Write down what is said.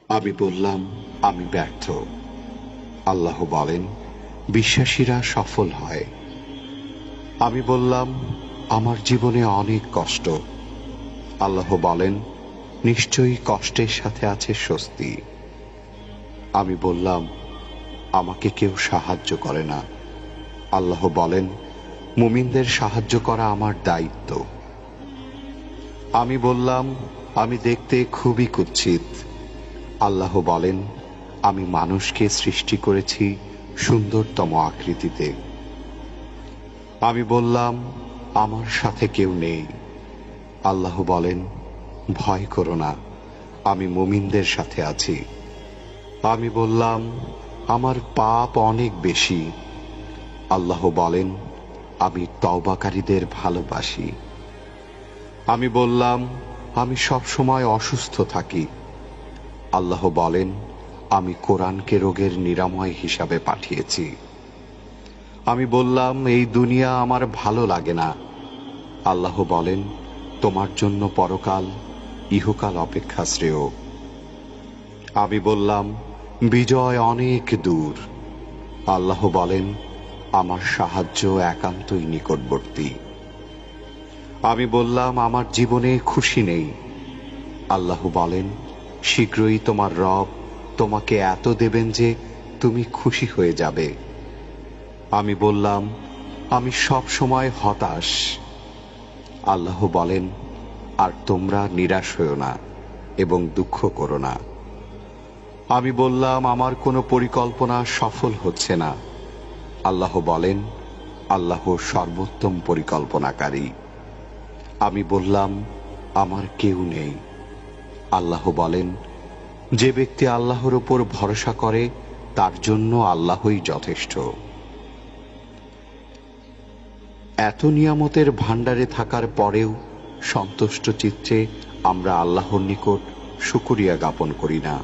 আমি বললাম, আমি ব্যর্থ। আল্লাহ বলেন, বিশ্বাসীরা সফল হয়। আমি বললাম, আমার জীবনে অনেক কষ্ট। আল্লাহ বলেন, নিশ্চয়ই কষ্টের সাথে আছে স্বস্তি। আমি বললাম, আমাকে কেউ সাহায্য করে না। আল্লাহ বলেন, মুমিনদের সাহায্য করা আমার দায়িত্ব। আমি বললাম, আমি দেখতে খুবই কুৎসিত। আল্লাহ বলেন, আমি মানুষকে সৃষ্টি করেছি সুন্দরতম আকৃতিতে। আমি বললাম, আমার সাথে কেউ নেই। আল্লাহ বলেন, ভয় করো না, আমি মুমিনদের সাথে আছি। আমি বললাম, আমার পাপ অনেক বেশি। আল্লাহ বলেন, আমি তওবাকারীদের ভালোবাসি। আমি বললাম, আমি সব সময় অসুস্থ থাকি। আল্লাহ বলেন, আমি কোরআনকে রোগের নিরাময় হিসাবে পাঠিয়েছি। আমি বললাম, এই দুনিয়া আমার ভালো লাগে না। আল্লাহ বলেন, তোমার জন্য পরকাল, ইহকাল অপেক্ষা শ্রেয়। আমি বললাম, বিজয় অনেক দূর। আল্লাহ বলেন, আমার সাহায্য একান্তই নিকটবর্তী। আমি বললাম, আমার জীবনে খুশি নেই। আল্লাহ বলেন, শীঘ্রই তোমার রব তোমাকে এত দেবেন যে তুমি খুশি হয়ে যাবে। আমি বললাম, আমি সব সময় হতাশ। আল্লাহ বলেন, আর তোমরা নিরাশ হও না এবং দুঃখ করো না। আমি বললাম, আমার কোনো পরিকল্পনা সফল হচ্ছে না। আল্লাহ বলেন, আল্লাহ সর্বোত্তম পরিকল্পনাকারী। আমি বললাম, আমার কেউ নেই। আল্লাহ বলেন, যে ব্যক্তি আল্লাহর উপর ভরসা করে তার জন্য আল্লাহই যথেষ্ট। এত নিয়ামতের ভাণ্ডারে থাকার পরেও সন্তুষ্ট চিত্তে আমরা আল্লাহর নিকট শুকরিয়া জ্ঞাপন করি না।